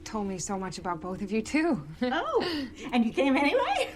told me so much about both of you, too. Oh, and you came anyway?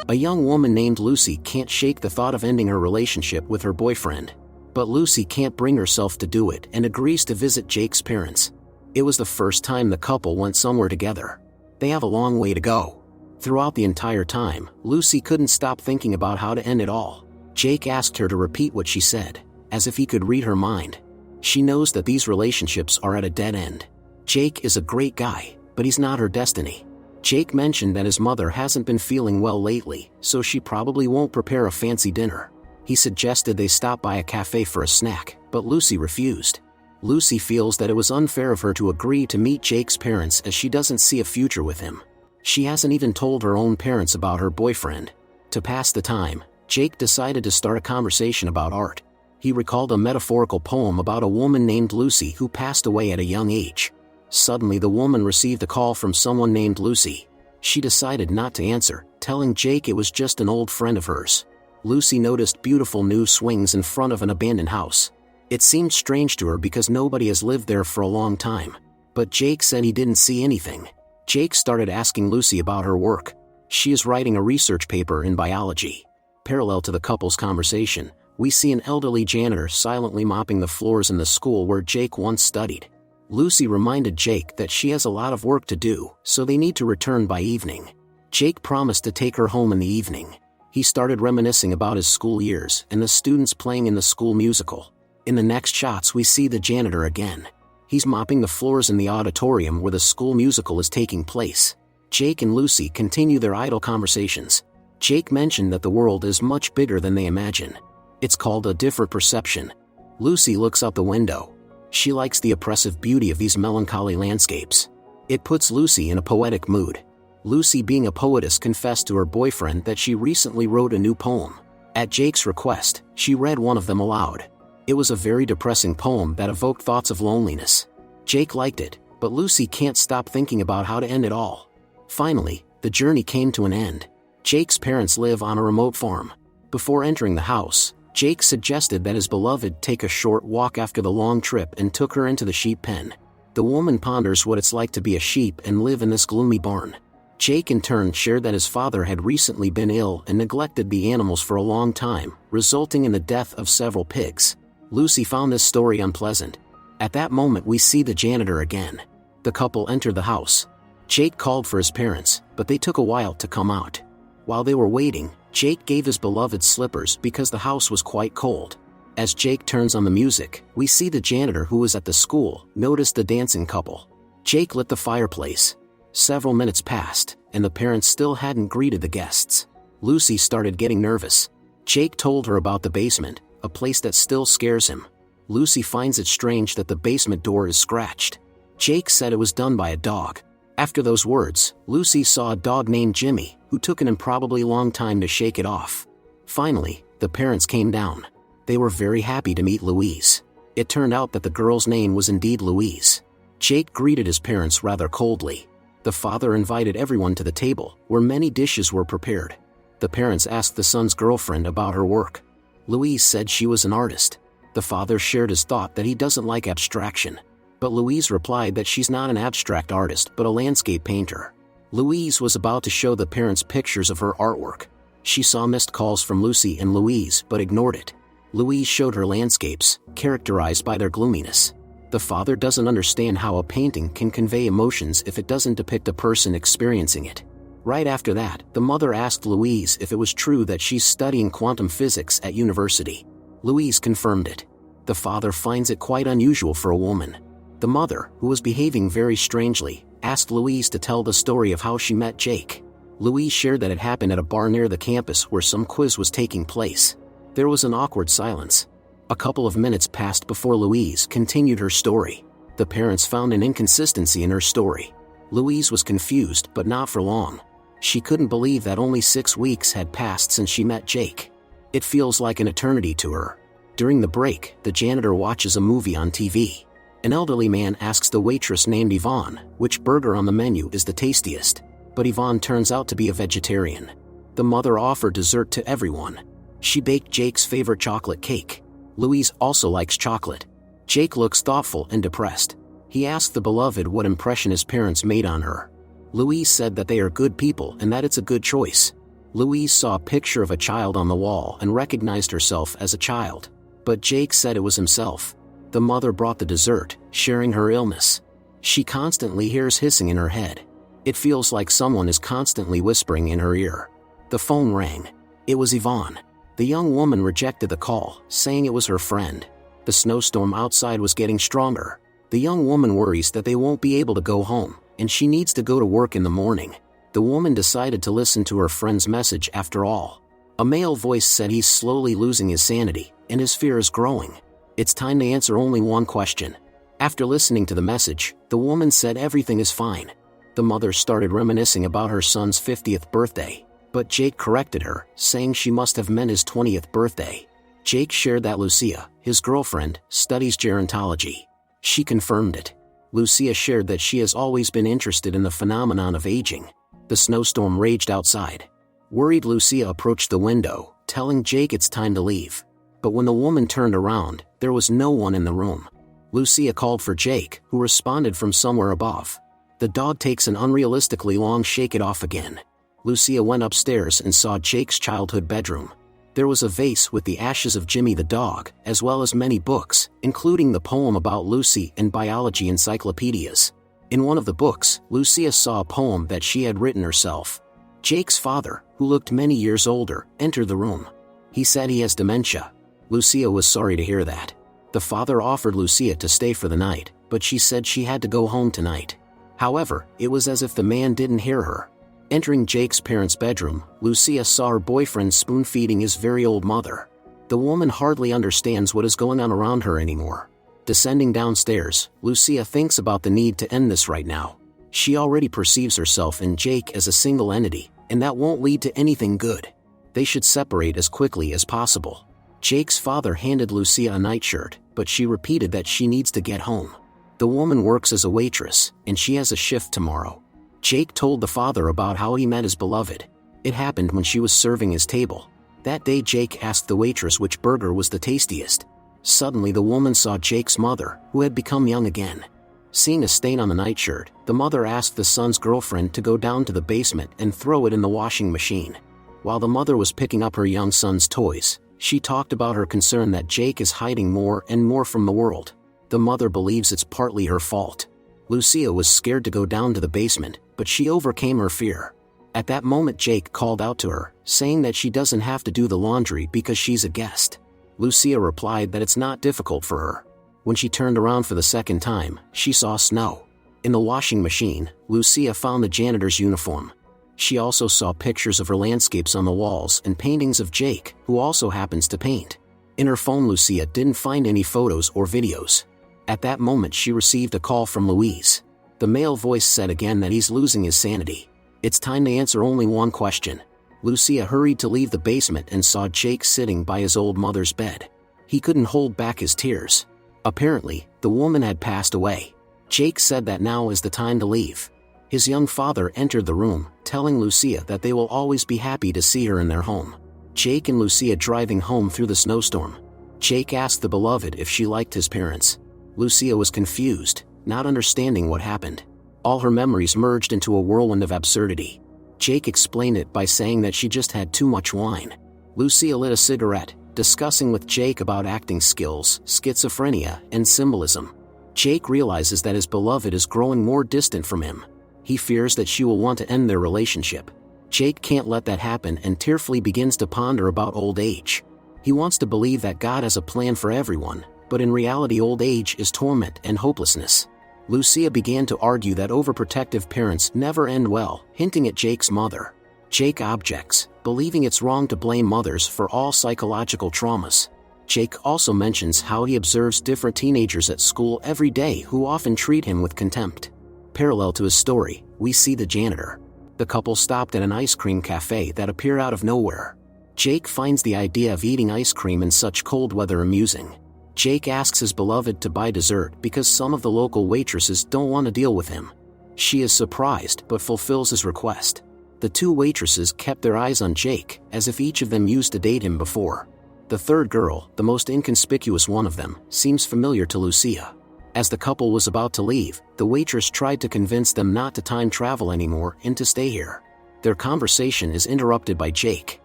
A young woman named Lucy can't shake the thought of ending her relationship with her boyfriend. But Lucy can't bring herself to do it and agrees to visit Jake's parents. It was the first time the couple went somewhere together. They have a long way to go. Throughout the entire time, Lucy couldn't stop thinking about how to end it all. Jake asked her to repeat what she said, as if he could read her mind. She knows that these relationships are at a dead end. Jake is a great guy, but he's not her destiny. Jake mentioned that his mother hasn't been feeling well lately, so she probably won't prepare a fancy dinner. He suggested they stop by a cafe for a snack, but Lucy refused. Lucy feels that it was unfair of her to agree to meet Jake's parents as she doesn't see a future with him. She hasn't even told her own parents about her boyfriend. To pass the time, Jake decided to start a conversation about art. He recalled a metaphorical poem about a woman named Lucy who passed away at a young age. Suddenly the woman received a call from someone named Lucy. She decided not to answer, telling Jake it was just an old friend of hers. Lucy noticed beautiful new swings in front of an abandoned house. It seemed strange to her because nobody has lived there for a long time. But Jake said he didn't see anything. Jake started asking Lucy about her work. She is writing a research paper in biology. Parallel to the couple's conversation, we see an elderly janitor silently mopping the floors in the school where Jake once studied. Lucy reminded Jake that she has a lot of work to do, so they need to return by evening. Jake promised to take her home in the evening. He started reminiscing about his school years and the students playing in the school musical. In the next shots we see the janitor again. He's mopping the floors in the auditorium where the school musical is taking place. Jake and Lucy continue their idle conversations. Jake mentioned that the world is much bigger than they imagine. It's called a different perception. Lucy looks out the window. She likes the oppressive beauty of these melancholy landscapes. It puts Lucy in a poetic mood. Lucy, being a poetess, confessed to her boyfriend that she recently wrote a new poem. At Jake's request, she read one of them aloud. It was a very depressing poem that evoked thoughts of loneliness. Jake liked it, but Lucy can't stop thinking about how to end it all. Finally, the journey came to an end. Jake's parents live on a remote farm. Before entering the house, Jake suggested that his beloved take a short walk after the long trip and took her into the sheep pen. The woman ponders what it's like to be a sheep and live in this gloomy barn. Jake in turn shared that his father had recently been ill and neglected the animals for a long time, resulting in the death of several pigs. Lucy found this story unpleasant. At that moment we see the janitor again. The couple entered the house. Jake called for his parents, but they took a while to come out. While they were waiting, Jake gave his beloved slippers because the house was quite cold. As Jake turns on the music, we see the janitor who was at the school notice the dancing couple. Jake lit the fireplace. Several minutes passed, and the parents still hadn't greeted the guests. Lucy started getting nervous. Jake told her about the basement, a place that still scares him. Lucy finds it strange that the basement door is scratched. Jake said it was done by a dog. After those words, Lucy saw a dog named Jimmy, who took an improbably long time to shake it off. Finally, the parents came down. They were very happy to meet Louise. It turned out that the girl's name was indeed Louise. Jake greeted his parents rather coldly. The father invited everyone to the table, where many dishes were prepared. The parents asked the son's girlfriend about her work. Louise said she was an artist. The father shared his thought that he doesn't like abstraction. But Louise replied that she's not an abstract artist but a landscape painter. Louise was about to show the parents pictures of her artwork. She saw missed calls from Lucy and Louise but ignored it. Louise showed her landscapes, characterized by their gloominess. The father doesn't understand how a painting can convey emotions if it doesn't depict a person experiencing it. Right after that, the mother asked Louise if it was true that she's studying quantum physics at university. Louise confirmed it. The father finds it quite unusual for a woman. The mother, who was behaving very strangely, asked Louise to tell the story of how she met Jake. Louise shared that it happened at a bar near the campus where some quiz was taking place. There was an awkward silence. A couple of minutes passed before Louise continued her story. The parents found an inconsistency in her story. Louise was confused, but not for long. She couldn't believe that only 6 weeks had passed since she met Jake. It feels like an eternity to her. During the break, the janitor watches a movie on TV. An elderly man asks the waitress named Yvonne which burger on the menu is the tastiest, but Yvonne turns out to be a vegetarian. The mother offered dessert to everyone. She baked Jake's favorite chocolate cake. Louise also likes chocolate. Jake looks thoughtful and depressed. He asked the beloved what impression his parents made on her. Louise said that they are good people and that it's a good choice. Louise saw a picture of a child on the wall and recognized herself as a child. But Jake said it was himself. The mother brought the dessert, sharing her illness. She constantly hears hissing in her head. It feels like someone is constantly whispering in her ear. The phone rang. It was Yvonne. The young woman rejected the call, saying it was her friend. The snowstorm outside was getting stronger. The young woman worries that they won't be able to go home, and she needs to go to work in the morning. The woman decided to listen to her friend's message after all. A male voice said he's slowly losing his sanity, and his fear is growing. It's time to answer only one question. After listening to the message, the woman said everything is fine. The mother started reminiscing about her son's 50th birthday, but Jake corrected her, saying she must have meant his 20th birthday. Jake shared that Lucia, his girlfriend, studies gerontology. She confirmed it. Lucia shared that she has always been interested in the phenomenon of aging. The snowstorm raged outside. Worried, Lucia approached the window, telling Jake it's time to leave. But when the woman turned around, there was no one in the room. Lucia called for Jake, who responded from somewhere above. The dog takes an unrealistically long shake it off again. Lucia went upstairs and saw Jake's childhood bedroom. There was a vase with the ashes of Jimmy the dog, as well as many books, including the poem about Lucy and biology encyclopedias. In one of the books, Lucia saw a poem that she had written herself. Jake's father, who looked many years older, entered the room. He said he has dementia. Lucia was sorry to hear that. The father offered Lucia to stay for the night, but she said she had to go home tonight. However, it was as if the man didn't hear her. Entering Jake's parents' bedroom, Lucia saw her boyfriend spoon-feeding his very old mother. The woman hardly understands what is going on around her anymore. Descending downstairs, Lucia thinks about the need to end this right now. She already perceives herself and Jake as a single entity, and that won't lead to anything good. They should separate as quickly as possible. Jake's father handed Lucia a nightshirt, but she repeated that she needs to get home. The woman works as a waitress, and she has a shift tomorrow. Jake told the father about how he met his beloved. It happened when she was serving his table. That day Jake asked the waitress which burger was the tastiest. Suddenly the woman saw Jake's mother, who had become young again. Seeing a stain on the nightshirt, the mother asked the son's girlfriend to go down to the basement and throw it in the washing machine. While the mother was picking up her young son's toys, she talked about her concern that Jake is hiding more and more from the world. The mother believes it's partly her fault. Lucia was scared to go down to the basement, but she overcame her fear. At that moment Jake called out to her, saying that she doesn't have to do the laundry because she's a guest. Lucia replied that it's not difficult for her. When she turned around for the second time, she saw snow. In the washing machine, Lucia found the janitor's uniform. She also saw pictures of her landscapes on the walls and paintings of Jake, who also happens to paint. In her phone, Lucia didn't find any photos or videos. At that moment she received a call from Louise. The male voice said again that he's losing his sanity. It's time to answer only one question. Lucia hurried to leave the basement and saw Jake sitting by his old mother's bed. He couldn't hold back his tears. Apparently, the woman had passed away. Jake said that now is the time to leave. His young father entered the room, telling Lucia that they will always be happy to see her in their home. Jake and Lucia driving home through the snowstorm. Jake asked the beloved if she liked his parents. Lucia was confused, not understanding what happened. All her memories merged into a whirlwind of absurdity. Jake explained it by saying that she just had too much wine. Lucia lit a cigarette, discussing with Jake about acting skills, schizophrenia, and symbolism. Jake realizes that his beloved is growing more distant from him. He fears that she will want to end their relationship. Jake can't let that happen and tearfully begins to ponder about old age. He wants to believe that God has a plan for everyone, but in reality old age is torment and hopelessness. Lucia began to argue that overprotective parents never end well, hinting at Jake's mother. Jake objects, believing it's wrong to blame mothers for all psychological traumas. Jake also mentions how he observes different teenagers at school every day who often treat him with contempt. Parallel to his story, we see the janitor. The couple stopped at an ice cream cafe that appeared out of nowhere. Jake finds the idea of eating ice cream in such cold weather amusing. Jake asks his beloved to buy dessert because some of the local waitresses don't want to deal with him. She is surprised but fulfills his request. The two waitresses kept their eyes on Jake, as if each of them used to date him before. The third girl, the most inconspicuous one of them, seems familiar to Lucia. As the couple was about to leave, the waitress tried to convince them not to time travel anymore and to stay here. Their conversation is interrupted by Jake.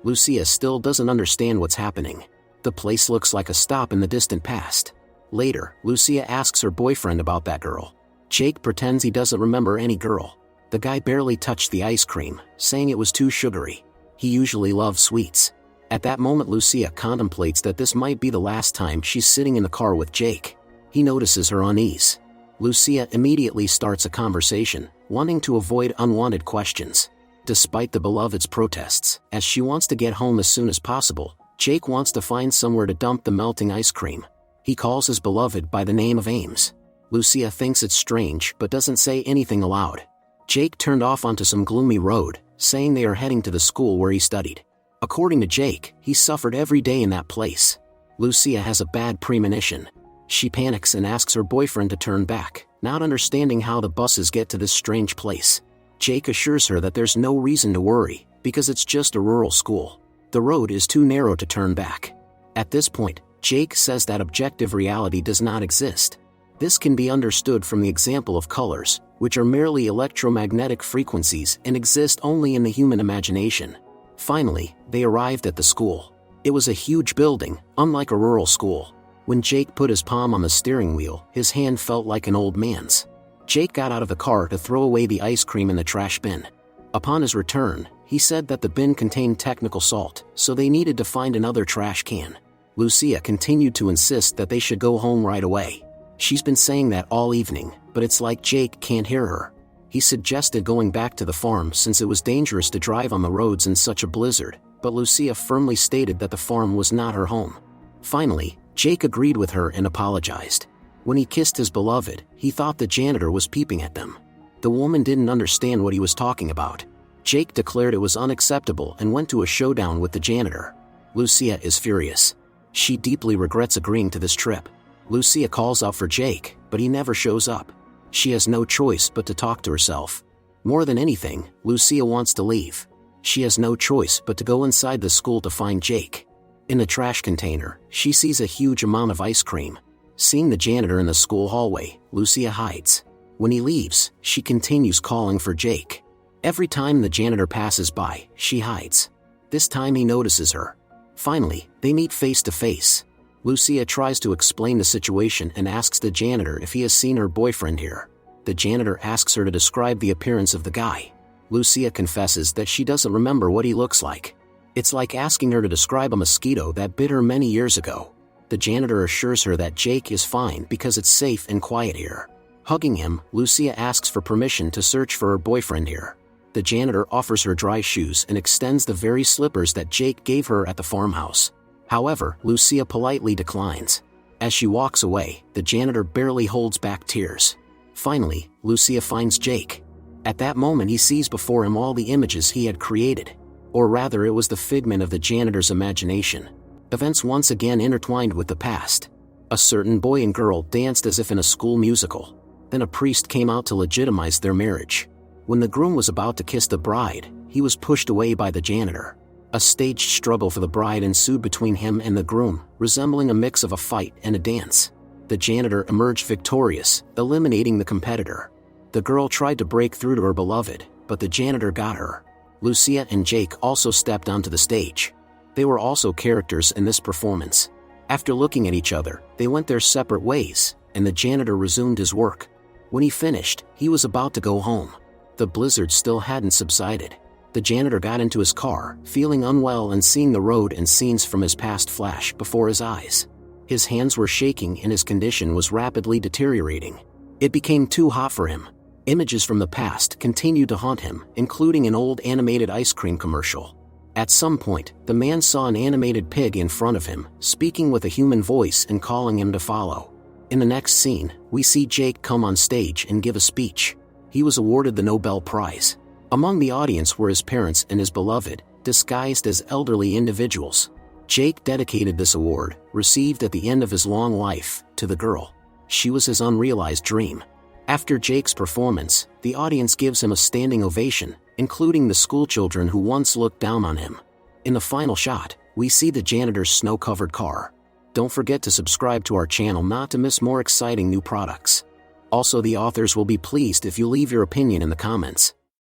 Lucia still doesn't understand what's happening. The place looks like a stop in the distant past. Later, Lucia asks her boyfriend about that girl. Jake pretends he doesn't remember any girl. The guy barely touched the ice cream, saying it was too sugary. He usually loves sweets. At that moment, Lucia contemplates that this might be the last time she's sitting in the car with Jake. He notices her unease. Lucia immediately starts a conversation, wanting to avoid unwanted questions. Despite the beloved's protests, as she wants to get home as soon as possible, Jake wants to find somewhere to dump the melting ice cream. He calls his beloved by the name of Ames. Lucia thinks it's strange but doesn't say anything aloud. Jake turned off onto some gloomy road, saying they are heading to the school where he studied. According to Jake, he suffered every day in that place. Lucia has a bad premonition. She panics and asks her boyfriend to turn back, not understanding how the buses get to this strange place. Jake assures her that there's no reason to worry, because it's just a rural school. The road is too narrow to turn back. At this point, Jake says that objective reality does not exist. This can be understood from the example of colors, which are merely electromagnetic frequencies and exist only in the human imagination. Finally, they arrived at the school. It was a huge building, unlike a rural school. When Jake put his palm on the steering wheel, his hand felt like an old man's. Jake got out of the car to throw away the ice cream in the trash bin. Upon his return, he said that the bin contained technical salt, so they needed to find another trash can. Lucia continued to insist that they should go home right away. She's been saying that all evening, but it's like Jake can't hear her. He suggested going back to the farm since it was dangerous to drive on the roads in such a blizzard, but Lucia firmly stated that the farm was not her home. Finally, Jake agreed with her and apologized. When he kissed his beloved, he thought the janitor was peeping at them. The woman didn't understand what he was talking about. Jake declared it was unacceptable and went to a showdown with the janitor. Lucia is furious. She deeply regrets agreeing to this trip. Lucia calls out for Jake, but he never shows up. She has no choice but to talk to herself. More than anything, Lucia wants to leave. She has no choice but to go inside the school to find Jake. In the trash container, she sees a huge amount of ice cream. Seeing the janitor in the school hallway, Lucia hides. When he leaves, she continues calling for Jake. Every time the janitor passes by, she hides. This time he notices her. Finally, they meet face to face. Lucia tries to explain the situation and asks the janitor if he has seen her boyfriend here. The janitor asks her to describe the appearance of the guy. Lucia confesses that she doesn't remember what he looks like. It's like asking her to describe a mosquito that bit her many years ago. The janitor assures her that Jake is fine because it's safe and quiet here. Hugging him, Lucia asks for permission to search for her boyfriend here. The janitor offers her dry shoes and extends the very slippers that Jake gave her at the farmhouse. However, Lucia politely declines. As she walks away, the janitor barely holds back tears. Finally, Lucia finds Jake. At that moment, he sees before him all the images he had created. Or rather, it was the figment of the janitor's imagination. Events once again intertwined with the past. A certain boy and girl danced as if in a school musical. Then a priest came out to legitimize their marriage. When the groom was about to kiss the bride, he was pushed away by the janitor. A staged struggle for the bride ensued between him and the groom, resembling a mix of a fight and a dance. The janitor emerged victorious, eliminating the competitor. The girl tried to break through to her beloved, but the janitor got her. Lucia and Jake also stepped onto the stage. They were also characters in this performance. After looking at each other, they went their separate ways, and the janitor resumed his work. When he finished, he was about to go home. The blizzard still hadn't subsided. The janitor got into his car, feeling unwell and seeing the road and scenes from his past flash before his eyes. His hands were shaking and his condition was rapidly deteriorating. It became too hot for him. Images from the past continued to haunt him, including an old animated ice cream commercial. At some point, the man saw an animated pig in front of him, speaking with a human voice and calling him to follow. In the next scene, we see Jake come on stage and give a speech. He was awarded the Nobel Prize. Among the audience were his parents and his beloved, disguised as elderly individuals. Jake dedicated this award, received at the end of his long life, to the girl. She was his unrealized dream. After Jake's performance, the audience gives him a standing ovation, including the schoolchildren who once looked down on him. In the final shot, we see the janitor's snow-covered car. Don't forget to subscribe to our channel not to miss more exciting new products. Also, the authors will be pleased if you leave your opinion in the comments.